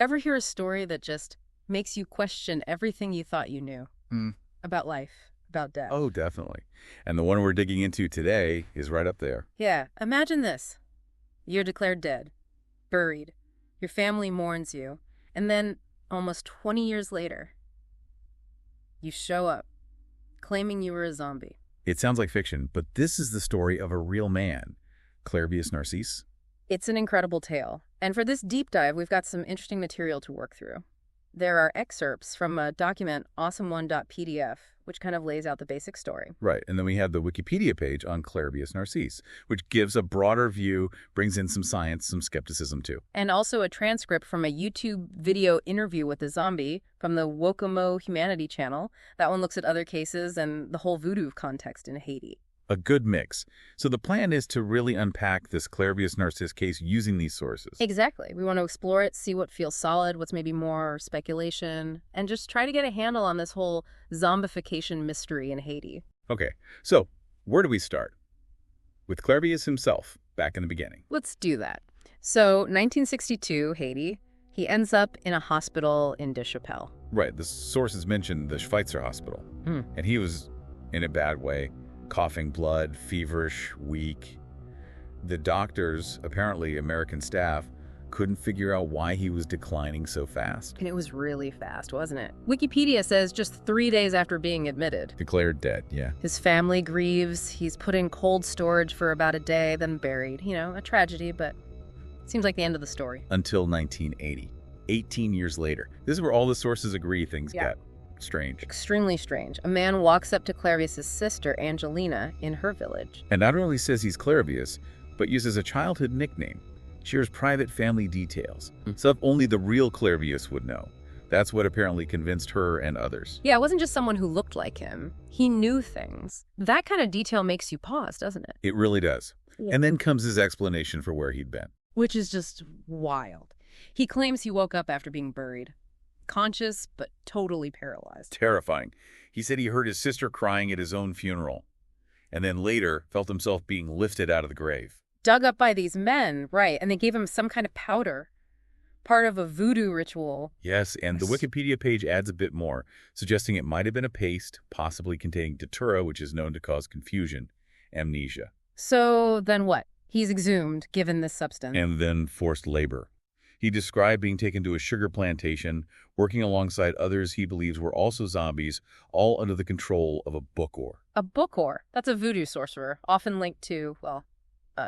Ever hear a story that just makes you question everything you thought you knew Mm. about life, about death? Oh, definitely. And the one we're digging into today is right up there. Yeah, imagine this. You're declared dead, buried. Your family mourns you. And then, almost 20 years later, you show up, claiming you were a zombie. It sounds like fiction, but this is the story of a real man, Clairvius Narcisse. It's an incredible tale. And for this deep dive, we've got some interesting material to work through. There are excerpts from a document, awesome1.pdf, which kind of lays out the basic story. Right, and then we have the Wikipedia page on Clairvius Narcisse, which gives a broader view, brings in some science, some skepticism too. And also a transcript from a YouTube video interview with a zombie from the Wokomo Humanity channel. That one looks at other cases and the whole Voodoo context in Haiti. A good mix. So the plan is to really unpack this Clairvius Narcisse case using these sources. Exactly. We want to explore it, see what feels solid, what's maybe more speculation, and just try to get a handle on this whole zombification mystery in Haiti. Okay, so where do we start? With Clairvius himself, back in the beginning. Let's do that. So, 1962, Haiti. He ends up in a hospital in Deschapelle. Right, the sources mentioned the Schweitzer Hospital, and he was in a bad way. Coughing blood, feverish, weak. The doctors, apparently American staff, couldn't figure out why he was declining so fast. And it was really fast, wasn't it? Wikipedia says just 3 days after being admitted. Declared dead, yeah. His family grieves. He's put in cold storage for about a day, then buried. You know, a tragedy, but it seems like the end of the story. Until 1980, 18 years later. This is where all the sources agree things get strange. Extremely strange. A man walks up to Clairvius' sister, Angelina, in her village. And not only says he's Clairvius, but uses a childhood nickname. Shares private family details. Stuff only the real Clairvius would know. That's what apparently convinced her and others. Yeah, it wasn't just someone who looked like him. He knew things. That kind of detail makes you pause, doesn't it? It really does. Yeah. And then comes his explanation for where he'd been. Which is just wild. He claims he woke up after being buried. Conscious, but totally paralyzed. Terrifying. He said he heard his sister crying at his own funeral, and then later felt himself being lifted out of the grave. Dug up by these men, right, and they gave him some kind of powder. Part of a voodoo ritual. Yes, and the Wikipedia page adds a bit more, suggesting it might have been a paste, possibly containing datura, which is known to cause confusion, amnesia. So then what? He's exhumed, given this substance. And then forced labor. He described being taken to a sugar plantation, working alongside others he believes were also zombies, all under the control of a bookor. A bookor? That's a voodoo sorcerer, often linked to, well,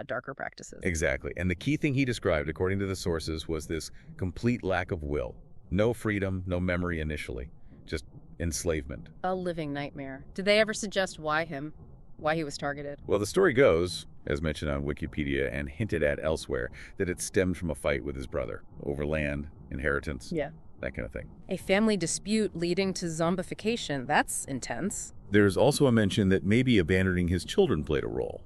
darker practices. Exactly. And the key thing he described, according to the sources, was this complete lack of will. No freedom, no memory initially. Just enslavement. A living nightmare. Did they ever suggest why him? Why he was targeted? Well, the story goes, as mentioned on Wikipedia and hinted at elsewhere, that it stemmed from a fight with his brother over land, inheritance, that kind of thing. A family dispute leading to zombification. That's intense. There's also a mention that maybe abandoning his children played a role.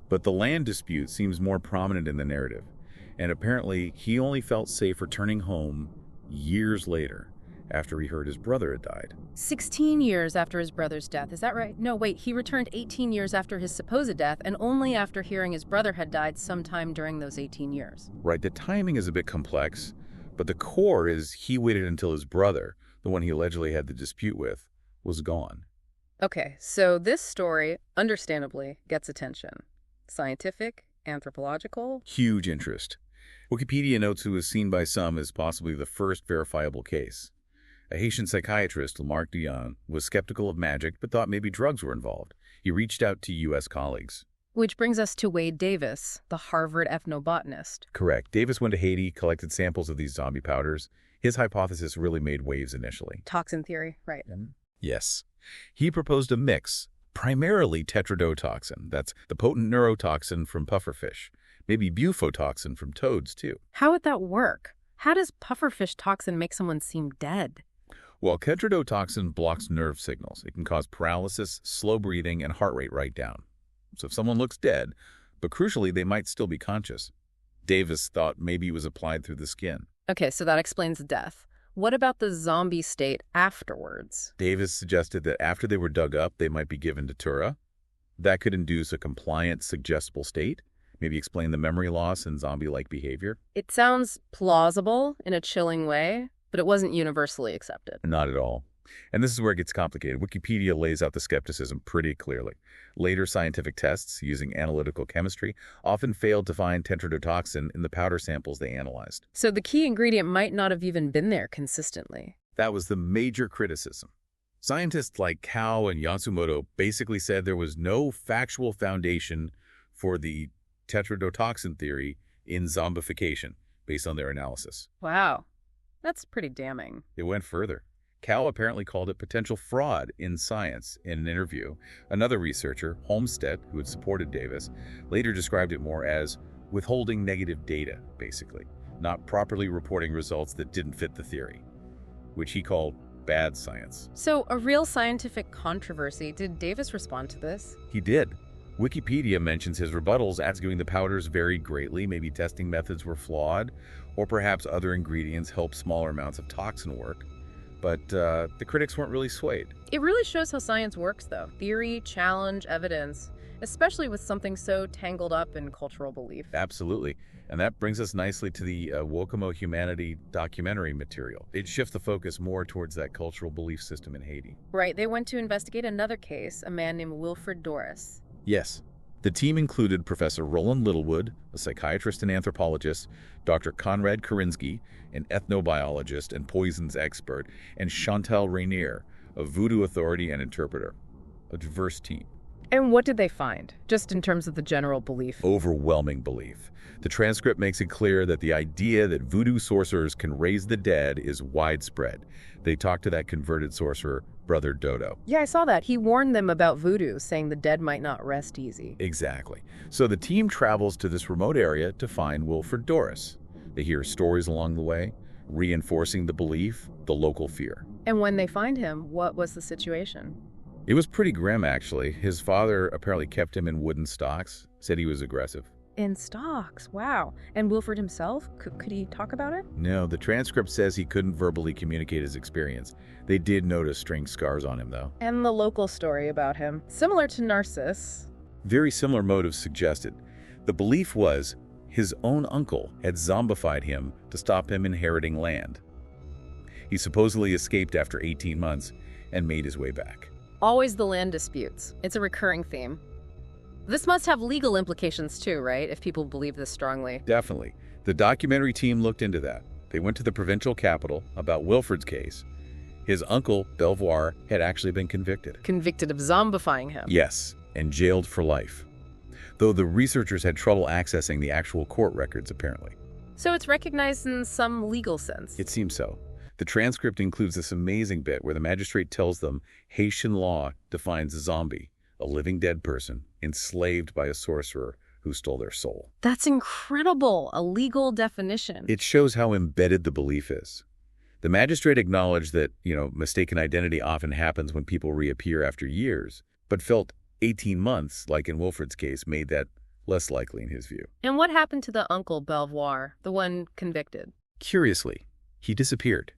But the land dispute seems more prominent in the narrative, and apparently he only felt safe returning home years later, after he heard his brother had died. 16 years after his brother's death, is that right? No, wait, he returned 18 years after his supposed death, and only after hearing his brother had died sometime during those 18 years. Right, the timing is a bit complex, but the core is he waited until his brother, the one he allegedly had the dispute with, was gone. Okay, so this story, understandably, gets attention. Scientific, anthropological. Huge interest. Wikipedia notes it was seen by some as possibly the first verifiable case. A Haitian psychiatrist, Lamarck Dion, was skeptical of magic but thought maybe drugs were involved. He reached out to U.S. colleagues. Which brings us to Wade Davis, the Harvard ethnobotanist. Correct. Davis went to Haiti, collected samples of these zombie powders. His hypothesis really made waves initially. Toxin theory, right. Yes. He proposed a mix, primarily tetrodotoxin. That's the potent neurotoxin from pufferfish. Maybe bufotoxin from toads, too. How would that work? How does pufferfish toxin make someone seem dead? Well, tetrodotoxin blocks nerve signals. It can cause paralysis, slow breathing, and heart rate right down. So if someone looks dead, but crucially, they might still be conscious. Davis thought maybe it was applied through the skin. Okay, so that explains death. What about the zombie state afterwards? Davis suggested that after they were dug up, they might be given datura. That could induce a compliant, suggestible state, Maybe explain the memory loss and zombie-like behavior? It sounds plausible in a chilling way, but it wasn't universally accepted. Not at all. And this is where it gets complicated. Wikipedia lays out the skepticism pretty clearly. Later scientific tests using analytical chemistry often failed to find tetrodotoxin in the powder samples they analyzed. So the key ingredient might not have even been there consistently. That was the major criticism. Scientists like Kao and Yatsumoto basically said there was no factual foundation for the tetrodotoxin theory in zombification based on their analysis. Wow, that's pretty damning. It went further. Kao apparently called it potential fraud in science in an interview. Another researcher, Holmstead, who had supported Davis, later described it more as withholding negative data, basically, not properly reporting results that didn't fit the theory, which he called bad science. So a real scientific controversy. Did Davis respond to this? He did. Wikipedia mentions his rebuttals, arguing the powders varied greatly, maybe testing methods were flawed, or perhaps other ingredients helped smaller amounts of toxin work. But the critics weren't really swayed. It really shows how science works, though. Theory, challenge, evidence, especially with something so tangled up in cultural belief. Absolutely. And that brings us nicely to the Wokomo Humanity documentary material. It shifts the focus more towards that cultural belief system in Haiti. Right, they went to investigate another case, a man named Wilfred Doris. Yes. The team included Professor Roland Littlewood, a psychiatrist and anthropologist, Dr. Konrad Karinsky, an ethnobiologist and poisons expert, and Chantal Rainier, a voodoo authority and interpreter. A diverse team. And what did they find, just in terms of the general belief? Overwhelming belief. The transcript makes it clear that the idea that voodoo sorcerers can raise the dead is widespread. They talked to that converted sorcerer, Brother Dodo. Yeah, I saw that. He warned them about voodoo, saying the dead might not rest easy. Exactly. So the team travels to this remote area to find Wilfred Doris. They hear stories along the way, reinforcing the belief, the local fear. And when they find him, what was the situation? It was pretty grim, actually. His father apparently kept him in wooden stocks, said he was aggressive. In stocks, wow. And Wilfred himself, could he talk about it? No, the transcript says he couldn't verbally communicate his experience. They did notice strange scars on him, though. And the local story about him, similar to Narcisse. Very similar motives suggested. The belief was his own uncle had zombified him to stop him inheriting land. He supposedly escaped after 18 months and made his way back. Always the land disputes. It's a recurring theme. This must have legal implications too, right? If people believe this strongly. Definitely. The documentary team looked into that. They went to the provincial capital about Wilfred's case. His uncle, Belvoir, had actually been convicted. Convicted of zombifying him? Yes, and jailed for life. Though the researchers had trouble accessing the actual court records, apparently. So it's recognized in some legal sense? It seems so. The transcript includes this amazing bit where the magistrate tells them Haitian law defines a zombie, a living dead person, enslaved by a sorcerer who stole their soul. That's incredible, a legal definition. It shows how embedded the belief is. The magistrate acknowledged that, mistaken identity often happens when people reappear after years, but felt 18 months, like in Wilfred's case, made that less likely in his view. And what happened to the uncle Belvoir, the one convicted? Curiously, he disappeared.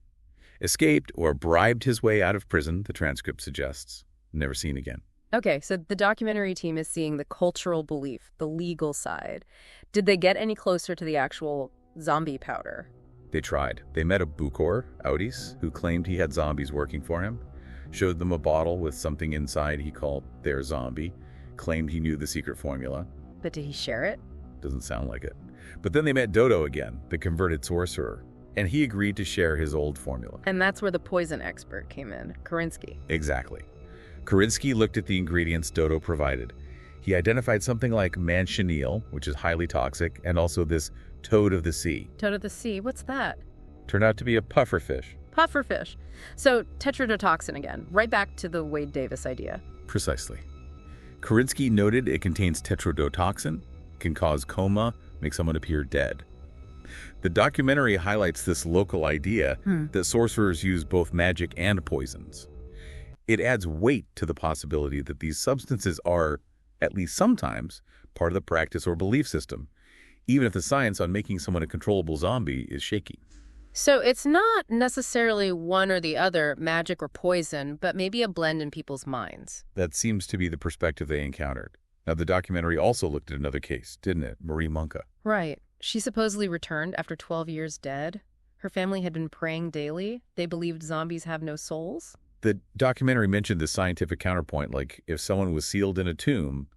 Escaped or bribed his way out of prison, the transcript suggests. Never seen again. Okay, so the documentary team is seeing the cultural belief, the legal side. Did they get any closer to the actual zombie powder? They tried. They met a Bukor, Audis, who claimed he had zombies working for him, showed them a bottle with something inside he called their zombie, claimed he knew the secret formula. But did he share it? Doesn't sound like it. But then they met Dodo again, the converted sorcerer, and he agreed to share his old formula. And that's where the poison expert came in, Karinsky. Exactly. Karinsky looked at the ingredients Dodo provided. He identified something like manchineel, which is highly toxic, and also this toad of the sea. Toad of the sea, what's that? Turned out to be a pufferfish. Pufferfish. So tetrodotoxin again, right back to the Wade Davis idea. Precisely. Karinsky noted it contains tetrodotoxin, can cause coma, make someone appear dead. The documentary highlights this local idea that sorcerers use both magic and poisons. It adds weight to the possibility that these substances are, at least sometimes, part of the practice or belief system, even if the science on making someone a controllable zombie is shaky. So it's not necessarily one or the other, magic or poison, but maybe a blend in people's minds. That seems to be the perspective they encountered. Now, the documentary also looked at another case, didn't it? Marie Munka. Right. She supposedly returned after 12 years dead. Her family had been praying daily. They believed zombies have no souls. The documentary mentioned the scientific counterpoint, like if someone was sealed in a tomb,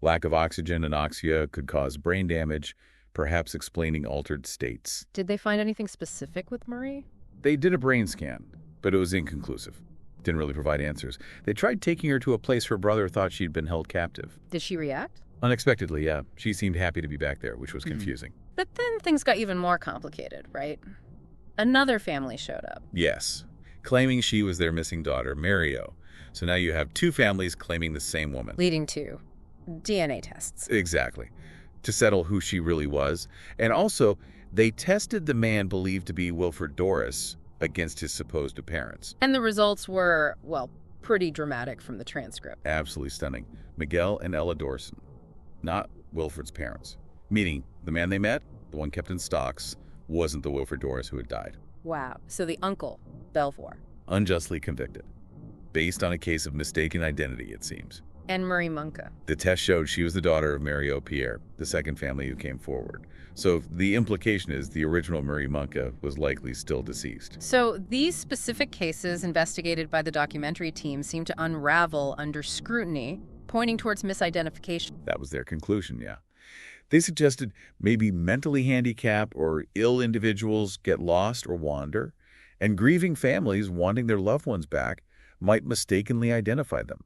lack of oxygen and anoxia could cause brain damage, perhaps explaining altered states. Did they find anything specific with Marie? They did a brain scan, but it was inconclusive. Didn't really provide answers. They tried taking her to a place her brother thought she'd been held captive. Did she react? Unexpectedly, yeah. She seemed happy to be back there, which was confusing. But then things got even more complicated, right? Another family showed up. Yes, claiming she was their missing daughter, Mario. So now you have two families claiming the same woman. Leading to DNA tests. Exactly. To settle who she really was. And also, they tested the man believed to be Wilfred Doris against his supposed parents. And the results were, well, pretty dramatic from the transcript. Absolutely stunning. Miguel and Ella Dorson, not Wilfred's parents. Meaning, the man they met, the one kept in stocks, wasn't the Wilfred Doris who had died. Wow. So the uncle, Belvoir. Unjustly convicted. Based on a case of mistaken identity, it seems. And Marie Munka. The test showed she was the daughter of Mario Pierre, the second family who came forward. So the implication is the original Marie Munka was likely still deceased. So these specific cases investigated by the documentary team seem to unravel under scrutiny, pointing towards misidentification. That was their conclusion, yeah. They suggested maybe mentally handicapped or ill individuals get lost or wander, and grieving families wanting their loved ones back might mistakenly identify them,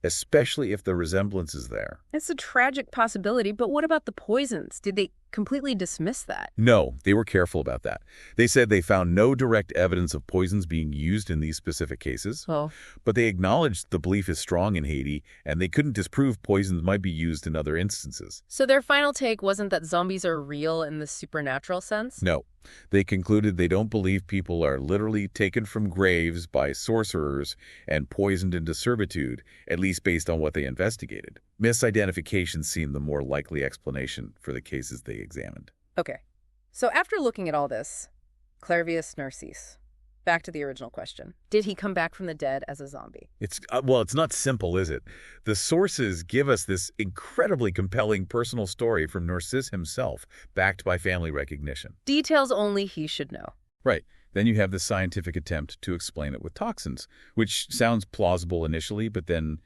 especially if the resemblance is there. It's a tragic possibility, but what about the poisons? Did they completely dismiss that? No, they were careful about that. They said they found no direct evidence of poisons being used in these specific cases, but they acknowledged the belief is strong in Haiti, and they couldn't disprove poisons might be used in other instances. So their final take wasn't that zombies are real in the supernatural sense? No. They concluded they don't believe people are literally taken from graves by sorcerers and poisoned into servitude, at least based on what they investigated. Misidentification seemed the more likely explanation for the cases they examined. Okay. So after looking at all this, Clairvius Narcisse, back to the original question. Did he come back from the dead as a zombie? It's not simple, is it? The sources give us this incredibly compelling personal story from Narcisse himself, backed by family recognition. Details only he should know. Right. Then you have the scientific attempt to explain it with toxins, which sounds plausible initially, but then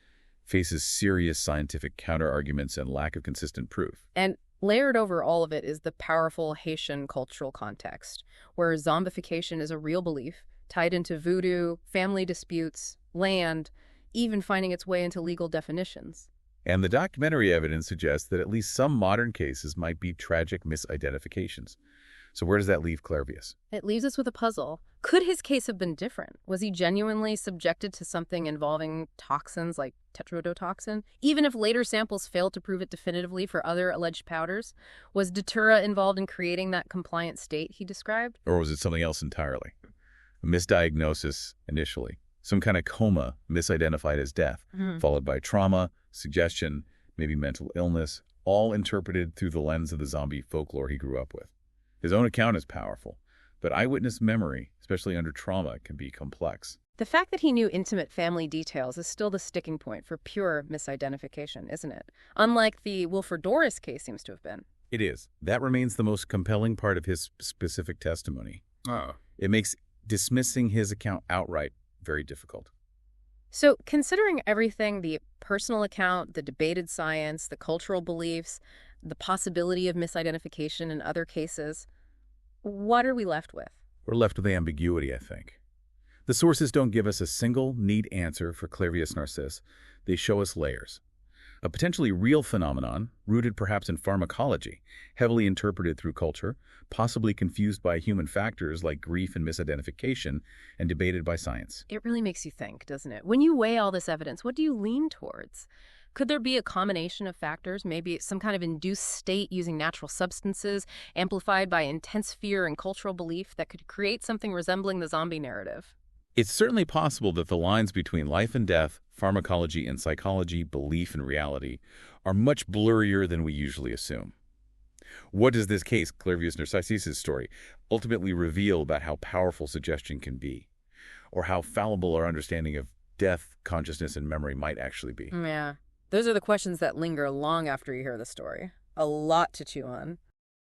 faces serious scientific counter-arguments and lack of consistent proof. And layered over all of it is the powerful Haitian cultural context, where zombification is a real belief, tied into voodoo, family disputes, land, even finding its way into legal definitions. And the documentary evidence suggests that at least some modern cases might be tragic misidentifications. So where does that leave Clairvius? It leaves us with a puzzle. Could his case have been different? Was he genuinely subjected to something involving toxins like tetrodotoxin? Even if later samples failed to prove it definitively for other alleged powders, was Datura involved in creating that compliant state he described? Or was it something else entirely? A misdiagnosis initially, some kind of coma misidentified as death, followed by trauma, suggestion, maybe mental illness, all interpreted through the lens of the zombie folklore he grew up with. His own account is powerful, but eyewitness memory, especially under trauma, can be complex. The fact that he knew intimate family details is still the sticking point for pure misidentification, isn't it? Unlike the Wilfred Doris case seems to have been. It is. That remains the most compelling part of his specific testimony. It makes dismissing his account outright very difficult. So, considering everything, the personal account, the debated science, the cultural beliefs, the possibility of misidentification in other cases, what are we left with? We're left with ambiguity, I think. The sources don't give us a single, neat answer for Clairvius Narcisse. They show us layers. A potentially real phenomenon, rooted perhaps in pharmacology, heavily interpreted through culture, possibly confused by human factors like grief and misidentification, and debated by science. It really makes you think, doesn't it? When you weigh all this evidence, what do you lean towards? Could there be a combination of factors, maybe some kind of induced state using natural substances, amplified by intense fear and cultural belief that could create something resembling the zombie narrative? It's certainly possible that the lines between life and death, pharmacology and psychology, belief and reality, are much blurrier than we usually assume. What does this case, Clairvius Narcisse's story, ultimately reveal about how powerful suggestion can be, or how fallible our understanding of death, consciousness, and memory might actually be? Yeah. Those are the questions that linger long after you hear the story. A lot to chew on.